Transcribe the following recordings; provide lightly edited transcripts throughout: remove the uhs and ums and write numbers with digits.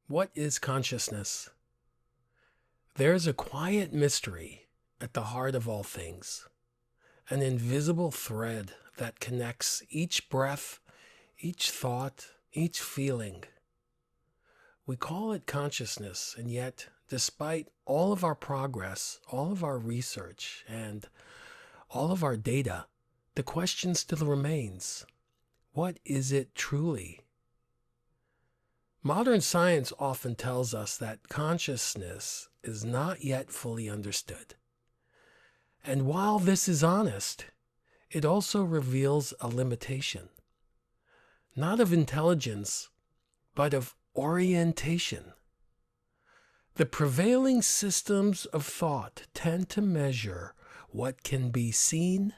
What is consciousness? There's a quiet mystery at the heart of all things, an invisible thread that connects each breath, each thought, each feeling. We call it consciousness, and yet, despite all of our progress, all of our research, and all of our data, the question still remains, what is it truly? Modern science often tells us that consciousness is not yet fully understood. And while this is honest, it also reveals a limitation, not of intelligence, but of orientation. The prevailing systems of thought tend to measure what can be seen,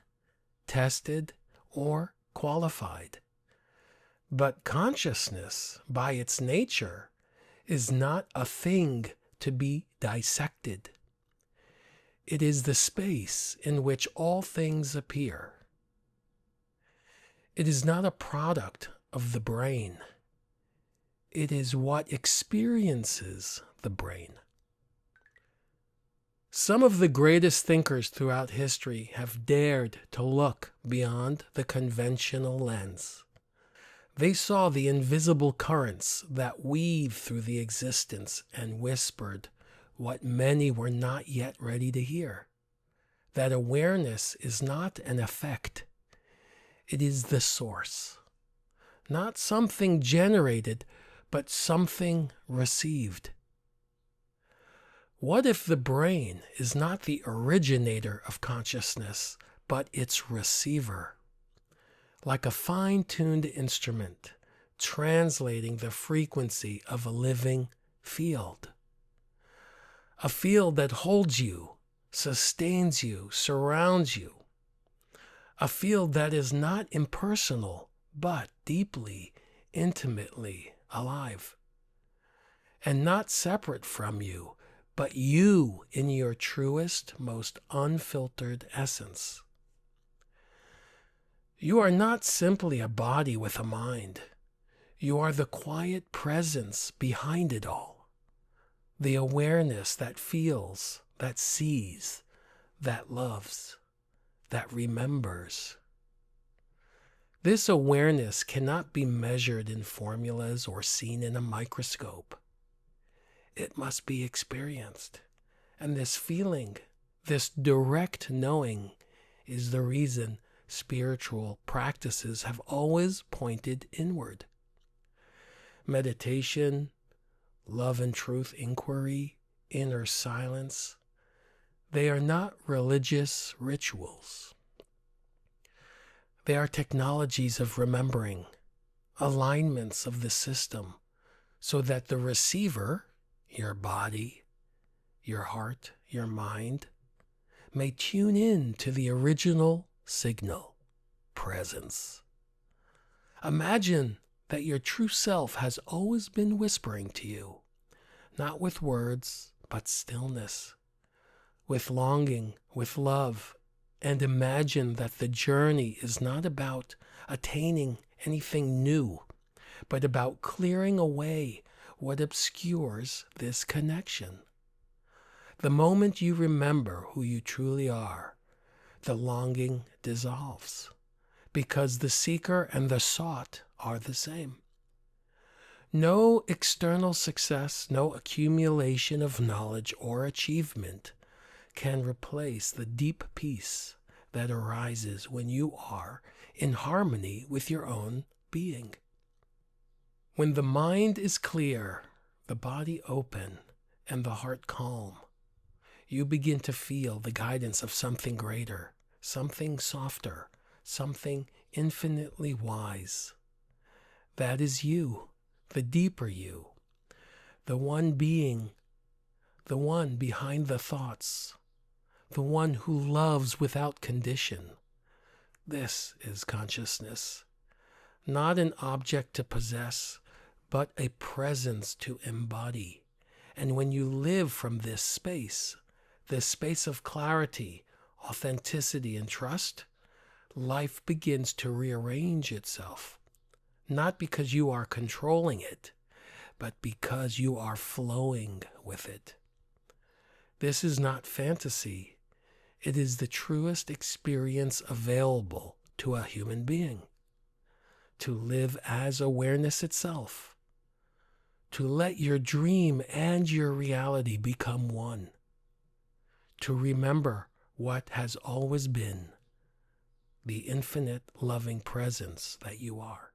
tested, or qualified. But consciousness, by its nature, is not a thing to be dissected. It is the space in which all things appear. It is not a product of the brain. It is what experiences the brain. Some of the greatest thinkers throughout history have dared to look beyond the conventional lens. They saw the invisible currents that weave through the existence and whispered what many were not yet ready to hear. That awareness is not an effect. It is the source. Not something generated, but something received. What if the brain is not the originator of consciousness, but its receiver? Like a fine-tuned instrument, translating the frequency of a living field. A field that holds you, sustains you, surrounds you. A field that is not impersonal, but deeply, intimately alive. And not separate from you, but you in your truest, most unfiltered essence. You are not simply a body with a mind. You are the quiet presence behind it all. The awareness that feels, that sees, that loves, that remembers. This awareness cannot be measured in formulas or seen in a microscope. It must be experienced. And this feeling, this direct knowing, is the reason spiritual practices have always pointed inward. Meditation, love and truth inquiry, inner silence, they are not religious rituals. They are technologies of remembering, alignments of the system, so that the receiver, your body, your heart, your mind, may tune in to the original signal, presence. Imagine that your true self has always been whispering to you, not with words, but stillness, with longing, with love, and imagine that the journey is not about attaining anything new, but about clearing away what obscures this connection. The moment you remember who you truly are, the longing dissolves, because the seeker and the sought are the same. No external success, no accumulation of knowledge or achievement can replace the deep peace that arises when you are in harmony with your own being. When the mind is clear, the body open, and the heart calm, you begin to feel the guidance of something greater, something softer, something infinitely wise. That is you, the deeper you, the one being, the one behind the thoughts, the one who loves without condition. This is consciousness, not an object to possess, but a presence to embody. And when you live from this space of clarity, authenticity, and trust, life begins to rearrange itself. Not because you are controlling it, but because you are flowing with it. This is not fantasy. It is the truest experience available to a human being. To live as awareness itself. To let your dream and your reality become one. To remember what has always been, the infinite loving presence that you are.